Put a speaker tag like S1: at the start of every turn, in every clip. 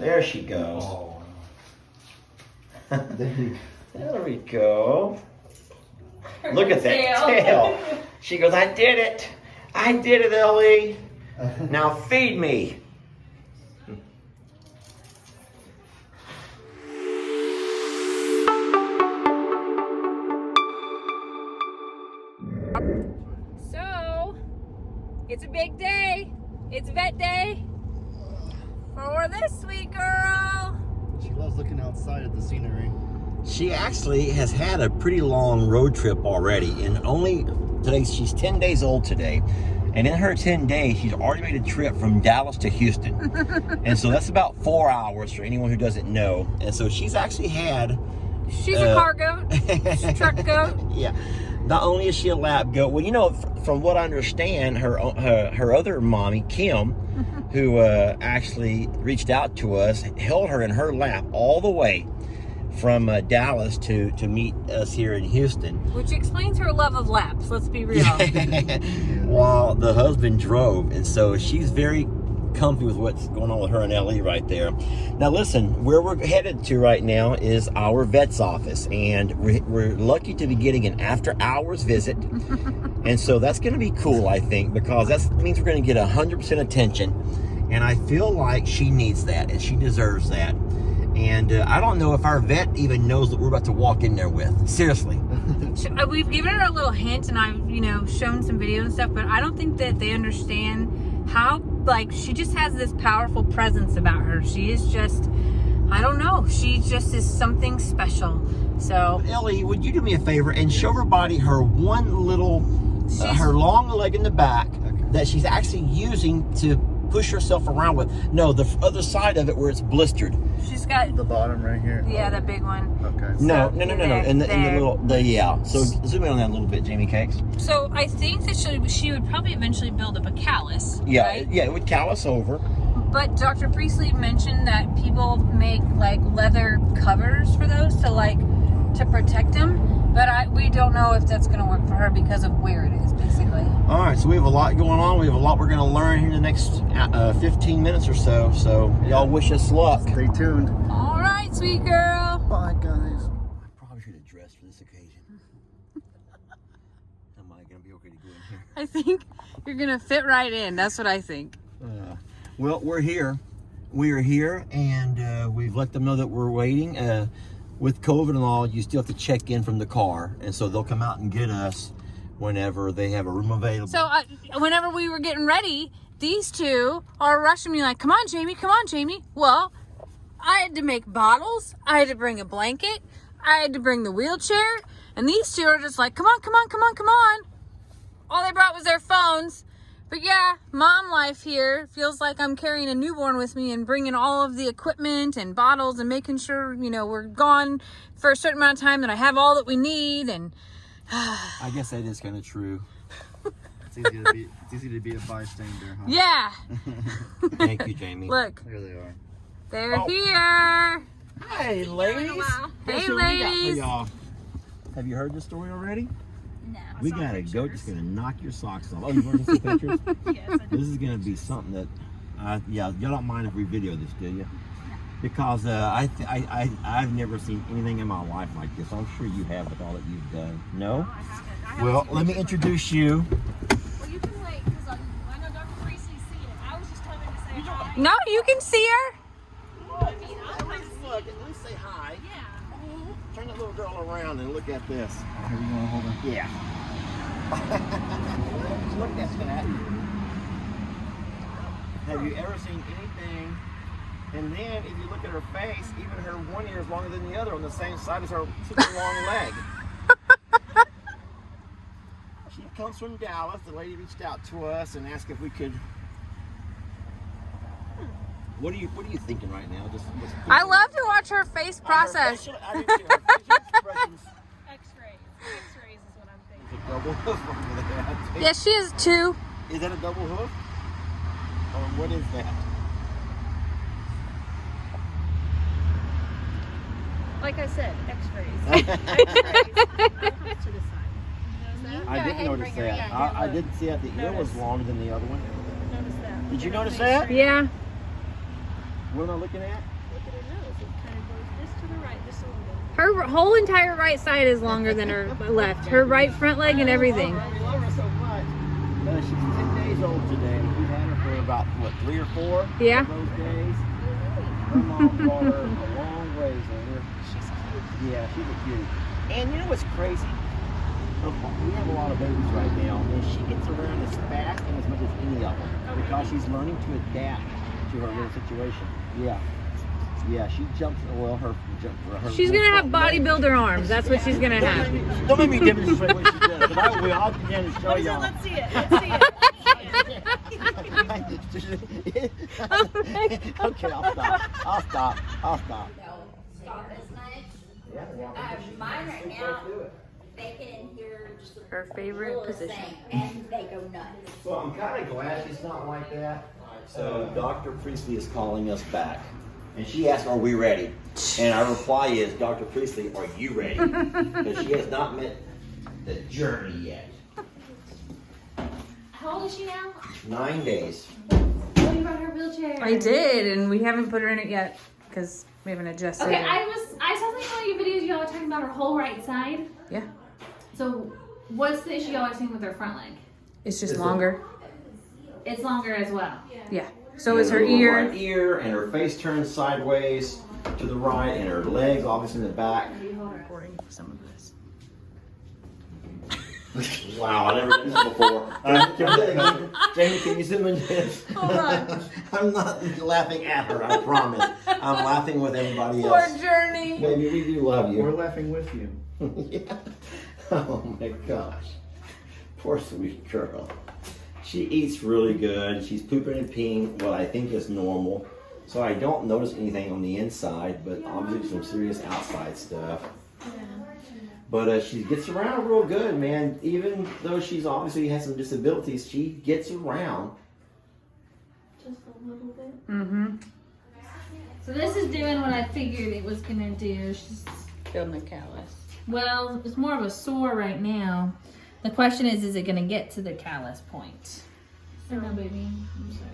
S1: There she goes.
S2: Oh.
S1: There we go. Look at that tail. She goes, I did it. I did it, Ellie. Now feed me.
S3: So, it's a big day. It's vet day for this sweet girl.
S2: She loves looking outside at the scenery.
S1: She actually has had a pretty long road trip already, and she's 10 days old today, and in her 10 days she's already made a trip from Dallas to Houston. And so that's about 4 hours for anyone who doesn't know. And so she's actually had
S3: She's a car goat, truck goat.
S1: Yeah, not only is she a lap goat, well, you know, from what I understand, her other mommy, Kim, who actually reached out to us, held her in her lap all the way from Dallas to meet us here in Houston.
S3: Which explains her love of laps, let's be real.
S1: While the husband drove. And so she's very comfy with what's going on with her and Ellie right there. Now listen, where we're headed to right now is our vet's office. And we're lucky to be getting an after hours visit. And so that's going to be cool, I think, because that means we're going to get 100% attention. And I feel like she needs that and she deserves that. And I don't know if our vet even knows what we're about to walk in there with. Seriously.
S3: We've given her a little hint, and I've, shown some videos and stuff, but I don't think that they understand how, she just has this powerful presence about her. She is just, I don't know, she just is something special. So,
S1: Ellie, would you do me a favor and show everybody her one little, her long leg in the back that she's actually using to push herself around with. No, the other side of it where it's blistered.
S3: She's got
S2: the bottom right here.
S3: Yeah, that big one.
S2: Okay.
S1: No. In the little, yeah. So zoom in on that a little bit, Jamie Cakes.
S3: So I think that she would probably eventually build up a callus.
S1: Yeah,
S3: right?
S1: yeah, it would callus over.
S3: But Dr. Priestley mentioned that people make leather covers for those to protect them. But we don't know if that's going to work for her because of where it is, basically.
S1: All right, so we have a lot going on. We have a lot we're going to learn here in the next 15 minutes or so. So y'all wish us luck.
S2: Stay tuned.
S3: All right, sweet girl.
S2: Bye, guys.
S1: I probably should have dressed for this occasion. Am I going to be okay to go in here?
S3: I think you're going to fit right in. That's what I think.
S1: Well, we're here. We are here, and we've let them know that we're waiting. With COVID and all, you still have to check in from the car, and so they'll come out and get us whenever they have a room available.
S3: So whenever we were getting ready, these two are rushing me like, come on, Jamie. Well, I had to make bottles. I had to bring a blanket. I had to bring the wheelchair. And these two are just like, come on. All they brought was their phones. But yeah, mom life here feels like I'm carrying a newborn with me and bringing all of the equipment and bottles and making sure, we're gone for a certain amount of time, that I have all that we need. And
S1: I guess that is kind of true.
S2: It's easy to be a bystander, huh?
S3: yeah.
S1: Thank you, Jamie.
S3: Look,
S2: There they are.
S3: they're here.
S1: Hey, ladies.
S3: Hey,
S1: Guess what we got for
S3: ladies.
S1: y'all? Have you heard this story already?
S4: No.
S1: We got a goat that's gonna knock your socks off. Oh, you want to see pictures?
S4: Yes.
S1: This is gonna be something that, y'all don't mind if we video this, do you? Because I've never seen anything in my life like this. I'm sure you have with all that you've done. No? Well, let me introduce you.
S4: Well, you can wait because I know Dr. Priestley's seeing it. I was just coming to say hi.
S3: No, you can see her.
S4: I mean,
S1: Look, at least say hi.
S4: yeah.
S1: Turn that little girl around and look at this.
S2: Here, you want to hold her?
S1: Yeah. Look at that. Have you ever seen anything? And then if you look at her face, even her one ear is longer than the other on the same side as her super long leg. She comes from Dallas. The lady reached out to us and asked if we could. What are you thinking right now?
S3: I love to watch her face process.
S1: I didn't see her facial expressions.
S4: X-rays. X-rays is what I'm thinking.
S1: It's a double hoof over there, I think.
S3: Yeah, she is too.
S1: Is that a double hoof? Or what is that?
S4: Like I said, X-rays. X-rays. To the side. Notice that?
S1: I didn't notice that. I didn't see that the ear was longer than the other one.
S4: Notice that.
S1: Did you notice that?
S3: Yeah.
S1: What am I looking at?
S4: Look at her nose. It kind of goes just to the right, just a little bit.
S3: Her whole entire right side is longer than her left. Her right front leg and everything.
S1: I love her so much. She's 10 days old today. We've had her for about, what, 3 or 4
S3: Yeah.
S1: of those days. Her mom brought her a long ways on her.
S4: She's cute.
S1: Yeah, she's a cutie. And you know what's crazy? We have a lot of babies right now, and she gets around as fast and as much as any of them because she's learning to adapt to her little situation. Yeah. Yeah, she jumps. Well, her
S3: She's gonna have bodybuilder arms. That's what she's gonna have.
S1: Don't make me demonstrate what she does, but I will. I'll begin to show y'all.
S4: Let's see it. Let's see it.
S1: Okay, I'll stop.
S5: No, stop this night. Mine right now, they can hear just a
S3: Her favorite
S5: little
S3: position.
S5: thing, and they go nuts.
S1: So I'm kind of glad she's not like that. So Dr. Priestley is calling us back. And she asked, are we ready? And our reply is, Dr. Priestley, are you ready? Because she has not met the journey yet.
S3: How old is she now?
S1: 9 days.
S3: Oh, you brought her wheelchair. I did, and we haven't put her in it yet because we haven't adjusted
S6: Okay,
S3: it.
S6: I saw something on your videos. Y'all were talking about her whole right side.
S3: Yeah.
S6: So, what's the issue y'all are seeing with her front leg?
S3: It's just longer.
S6: It's longer as well.
S3: Yeah. So is her ear.
S1: Right ear, and her face turns sideways to the right, and her legs obviously in the back.
S3: Recording some of this.
S1: Wow, I never done this before. Jamie, can you zoom in this?
S3: Hold on.
S1: I'm not laughing at her, I promise. I'm laughing with everybody
S3: Poor
S1: else.
S3: Journey.
S1: Baby, we do love
S2: We're
S1: you.
S2: laughing with you.
S1: Yeah. Oh my gosh. Poor sweet girl. She eats really good. She's pooping and peeing what I think is normal. So I don't notice anything on the inside, but obviously some serious outside stuff. But she gets around real good, man. Even though she's obviously has some disabilities, she gets around.
S6: Just a little bit.
S3: Mm-hmm.
S6: So this is doing what I figured it was gonna do. She's,
S3: Building a callus.
S6: well, it's more of a sore right now. The question is it gonna get to the callus point? So no, baby. I'm sorry.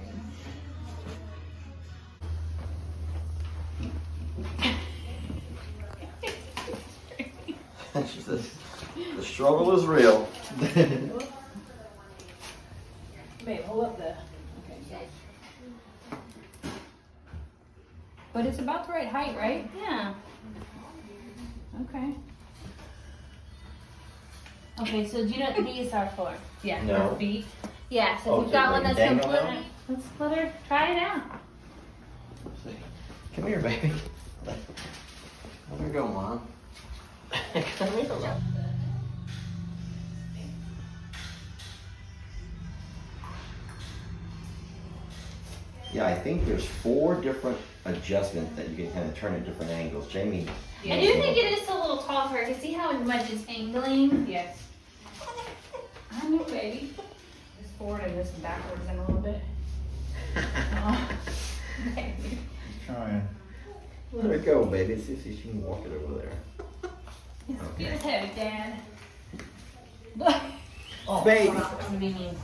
S1: She says, the struggle is real.
S3: Babe, hold up the. Okay. But it's about the right height, right?
S6: Yeah.
S3: Okay.
S6: Okay, so do you know what these are for? Yeah,
S1: No.
S6: her feet. Yeah, so
S1: Oh,
S6: if you've got
S1: so
S6: one
S1: they
S6: that's
S1: dangle
S6: completely.
S1: out?
S6: Let's let her try it out.
S1: Come here, baby. Let her go, Mom. Come here, Mom. Yeah, I think there's 4 different adjustments that you can kind of turn at different angles. Jamie.
S6: I do think it is a little tall for her. To see how much it's angling?
S3: Yes. I know, baby. This forward and this backwards in a little bit. Oh.
S2: Trying.
S1: Let her go, baby. See if she can walk it over there.
S6: Get his head, Dad.
S1: Oh, baby.
S6: That's mean.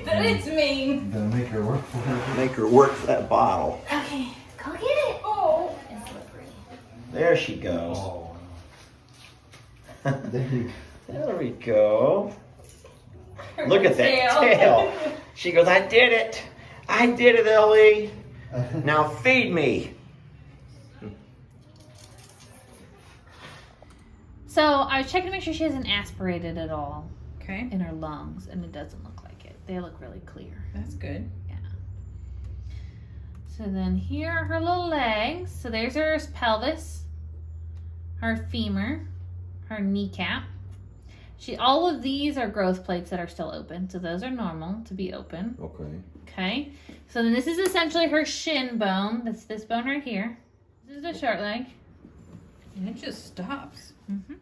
S6: That it's mean.
S2: Gonna make her work for her.
S1: Make her work for that bottle.
S6: Okay, go get it. Oh, it's slippery.
S1: There she goes.
S2: Oh.
S1: There we go. Look at that tail. She goes, I did it. I did it, Ellie. Now feed me.
S6: So I was checking to make sure she hasn't aspirated at all
S3: Okay.
S6: in her lungs, and it doesn't look like it. They look really clear.
S3: That's good.
S6: Yeah. So then here are her little legs. So there's her pelvis, her femur, her kneecap. All of these are growth plates that are still open. So those are normal to be open.
S1: Okay.
S6: Okay. So then this is essentially her shin bone. That's this bone right here. This is the short leg.
S3: And it just stops.
S6: Mm-hmm.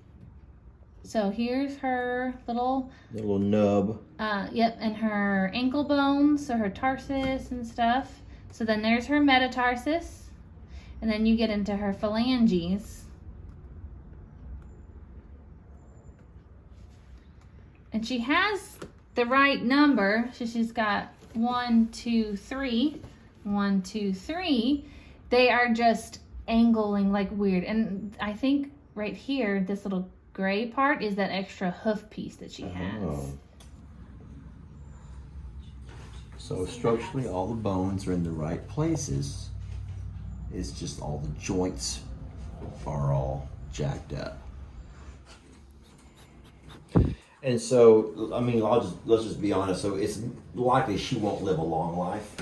S6: So here's her little,
S1: Little nub.
S6: yep, and her ankle bones, so her tarsus and stuff. So then there's her metatarsus. And then you get into her phalanges. And she has the right number. So she's got 1, 2, 3 1, 2, 3, they are just angling like weird. And I think right here, this little gray part is that extra hoof piece that she has.
S1: Oh. So structurally, all the bones are in the right places. It's just all the joints are all jacked up. And so, I mean, let's just be honest. So it's likely she won't live a long life.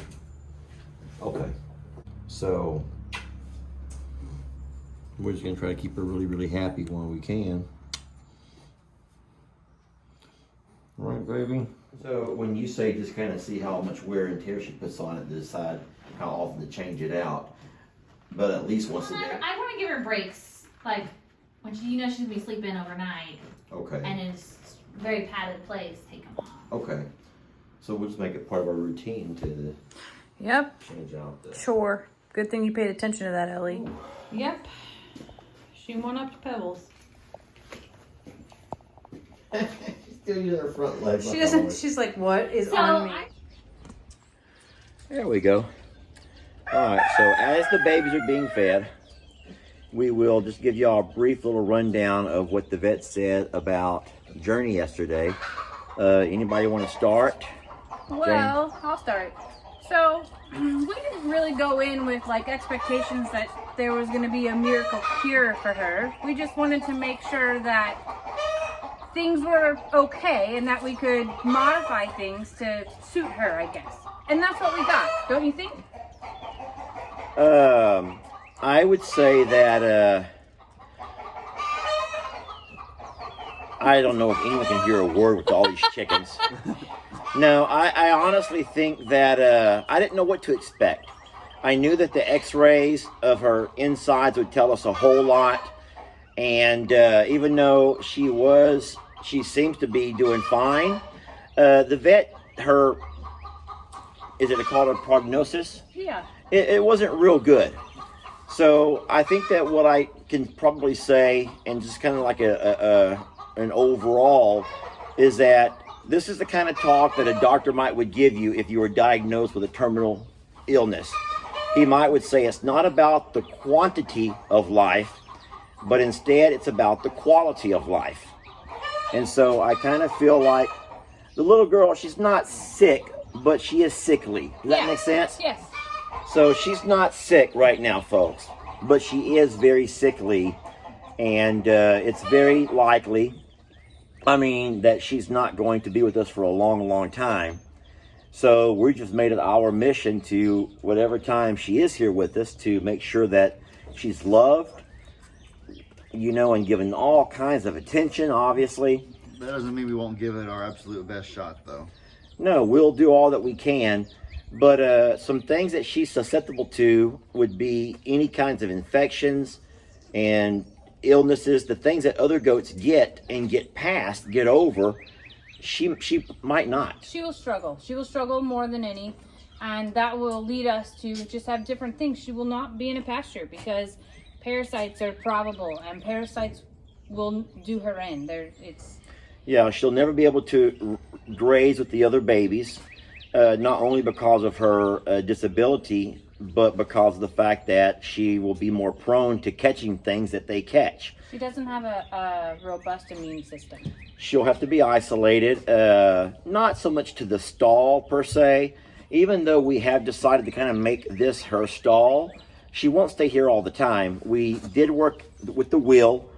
S1: Okay. So we're just gonna try to keep her really, really happy when we can. All right, baby. So when you say just kind of see how much wear and tear she puts on it to decide how often to change it out, but at least once a day.
S6: I want to give her breaks, like when she, she's gonna be sleeping overnight.
S1: Okay.
S6: And it's very padded place. Take them off.
S1: Okay. So we'll just make it part of our routine to
S3: Yep.
S1: change out the.
S3: Sure. Good thing you paid attention to that, Ellie.
S1: Ooh.
S3: Yep. She went up to Pebbles.
S1: She's still using her front leg.
S3: She doesn't. She's like, what is on me?
S1: There we go. All right. So as the babies are being fed, we will just give y'all a brief little rundown of what the vet said about Journey yesterday. Anybody want to start?
S3: Well, I'll start. So, we didn't really go in with like expectations that there was going to be a miracle cure for her. We just wanted to make sure that things were okay and that we could modify things to suit her, I guess. And that's what we got, don't you think?
S1: I would say that I don't know if anyone can hear a word with all these chickens. No, I honestly think that I didn't know what to expect. I knew that the x-rays of her insides would tell us a whole lot. And even though she seems to be doing fine, the vet, is it called a prognosis?
S3: Yeah.
S1: It wasn't real good. So I think that what I can probably say, and just kind of like an overall, is that this is the kind of talk that a doctor would give you if you were diagnosed with a terminal illness. He would say it's not about the quantity of life, but instead it's about the quality of life. And so I kind of feel like the little girl, she's not sick, but she is sickly. Does that make sense?
S3: Yes.
S1: So she's not sick right now, folks, but she is very sickly, and it's very likely, that she's not going to be with us for a long, long time. So we just made it our mission to, whatever time she is here with us, to make sure that she's loved, and given all kinds of attention, obviously.
S2: That doesn't mean we won't give it our absolute best shot, though.
S1: No, we'll do all that we can. But some things that she's susceptible to would be any kinds of infections and illnesses, the things that other goats get and get over. She might not.
S3: She will struggle. She will struggle more than any. And that will lead us to just have different things. She will not be in a pasture because parasites are probable and parasites will do her in.
S1: Yeah, she'll never be able to graze with the other babies. Not only because of her disability, but because of the fact that she will be more prone to catching things that they catch.
S3: She doesn't have a robust immune system.
S1: She'll have to be isolated, not so much to the stall per se. Even though we have decided to kind of make this her stall, she won't stay here all the time. We did work with the wheel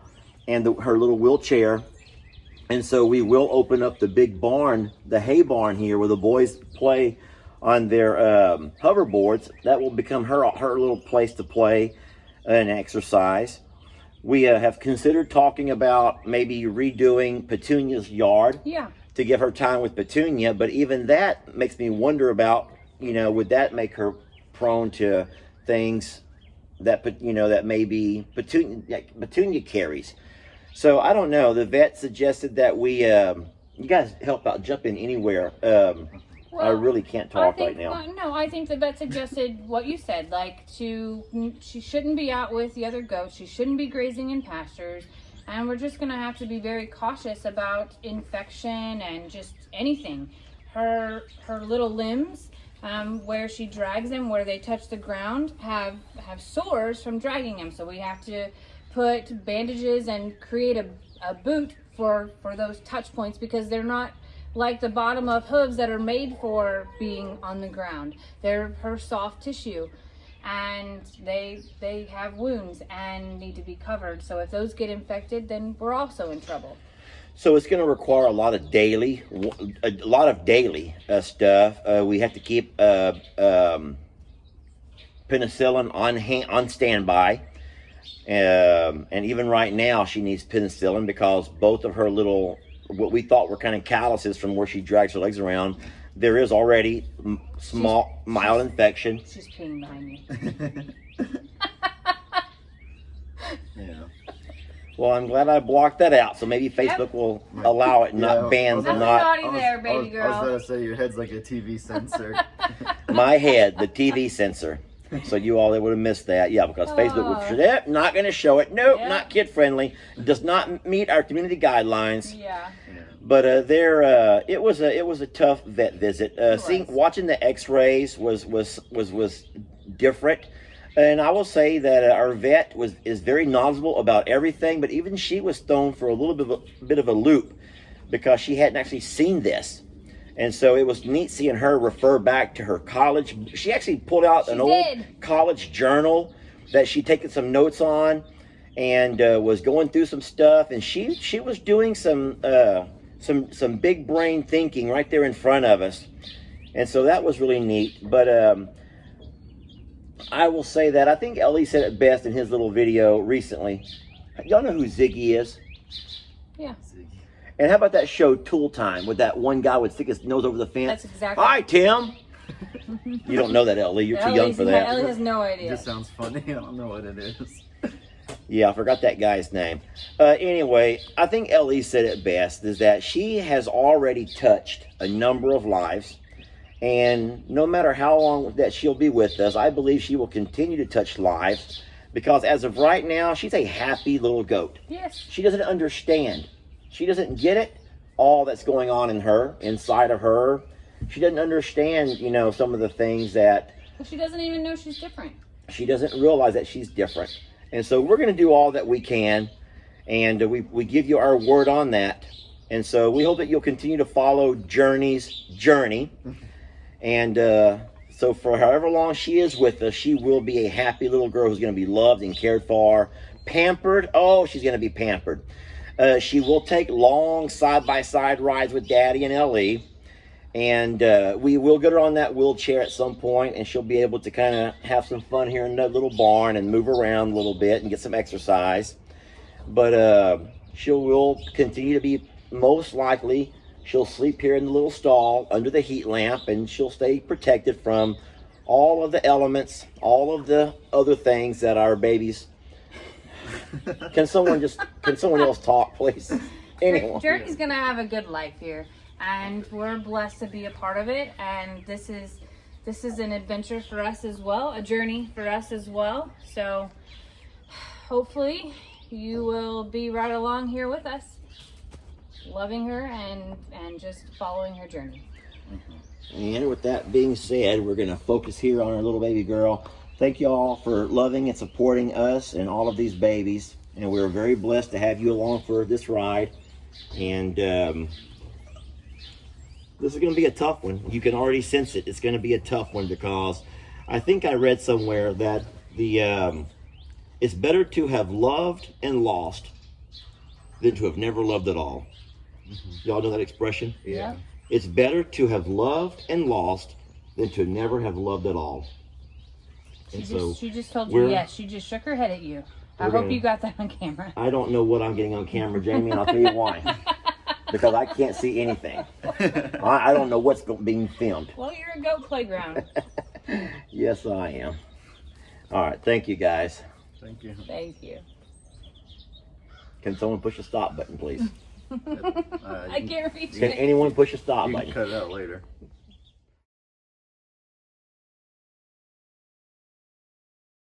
S1: and her little wheelchair. And so we will open up the big barn, the hay barn here, where the boys play on their hoverboards. That will become her little place to play and exercise. We have considered talking about maybe redoing Petunia's yard.
S3: Yeah.
S1: To give her time with Petunia, but even that makes me wonder about, would that make her prone to things that, that maybe Petunia carries. So I don't know. The vet suggested that we, you guys help out, jump in anywhere. I really can't talk right now.
S3: No, I think the vet suggested what you said, she shouldn't be out with the other goats. She shouldn't be grazing in pastures. And we're just going to have to be very cautious about infection and just anything. Her little limbs where she drags them, where they touch the ground, have sores from dragging them. So we have to put bandages and create a boot for those touch points, because they're not like the bottom of hooves that are made for being on the ground. They're her soft tissue, and they have wounds and need to be covered. So if those get infected, then we're also in trouble.
S1: So it's going to require a lot of daily stuff. We have to keep penicillin on standby, and even right now she needs penicillin because both of her little, what we thought were kind of calluses from where she drags her legs around, there is already mild infection.
S3: She's peeing behind you.
S2: Yeah.
S1: Well, I'm glad I blocked that out, so maybe Facebook will allow it, not ban,
S3: Nothing
S1: not
S3: naughty there, baby girl.
S2: I was going to say your head's like a TV sensor.
S1: my head, the TV sensor. So you all would have missed that. Yeah, because Facebook would say, not going to show it. Nope, not kid friendly. Does not meet our community guidelines.
S3: Yeah.
S1: But it was a tough vet visit. Watching the X-rays was different. And I will say that our vet is very knowledgeable about everything, but even she was thrown for a little bit of a loop because she hadn't actually seen this. And so it was neat seeing her refer back to her college. She actually pulled out an old college journal that she'd taken some notes on, and was going through some stuff. And she was doing some big brain thinking right there in front of us. And so that was really neat. But I will say that I think Ellie said it best in his little video recently. Y'all know who Ziggy is?
S3: Yeah.
S1: And how about that show Tool Time, with that one guy would stick his nose over the fence?
S3: That's exactly.
S1: Hi, Tim. You don't know that, Ellie. You're too young for that.
S3: Ellie has no idea.
S2: It just sounds funny. I don't know what it is.
S1: Yeah, I forgot that guy's name. Anyway, I think Ellie said it best, is that she has already touched a number of lives. And no matter how long that she'll be with us, I believe she will continue to touch lives, because as of right now, she's a happy little goat.
S3: Yes.
S1: She doesn't understand. She doesn't get it, all that's going on in her, inside of her. She doesn't understand, some of the things that...
S3: Well, she doesn't even know she's different.
S1: She doesn't realize that she's different. And so we're going to do all that we can, and we give you our word on that. And so we hope that you'll continue to follow Journey's journey. And so for however long she is with us, she will be a happy little girl who's going to be loved and cared for, pampered. Oh, she's going to be pampered. She will take long side-by-side rides with Daddy and Ellie. And we will get her on that wheelchair at some point, and she'll be able to kind of have some fun here in that little barn and move around a little bit and get some exercise. But she will continue to be, most likely, she'll sleep here in the little stall under the heat lamp, and she'll stay protected from all of the elements, all of the other things that our babies... Can someone else talk, please? Anyone.
S3: Journey's gonna have a good life here, and we're blessed to be a part of it. And this is an adventure for us as well, a journey for us as well. So hopefully you will be right along here with us, loving her and just following her journey.
S1: And with that being said, we're going to focus here on our little baby girl. Thank you all for loving and supporting us and all of these babies. And we're very blessed to have you along for this ride. And this is going to be a tough one. You can already sense it. It's going to be a tough one, because I think I read somewhere that it's better to have loved and lost than to have never loved at all. Y'all know that expression?
S3: Yeah.
S1: It's better to have loved and lost than to never have loved at all.
S3: She just told you yes. She just shook her head at you. I hope you got that on camera.
S1: I don't know what I'm getting on camera, Jamie, and I'll tell you why. Because I can't see anything. I don't know what's being filmed.
S3: Well, you're a goat playground.
S1: Yes, I am. All right. Thank you, guys.
S2: Thank you.
S3: Thank you.
S1: Can someone push the stop button, please?
S3: I can't reach
S1: Can
S3: it.
S1: anyone push a stop
S2: You
S1: button?
S2: can cut it out later.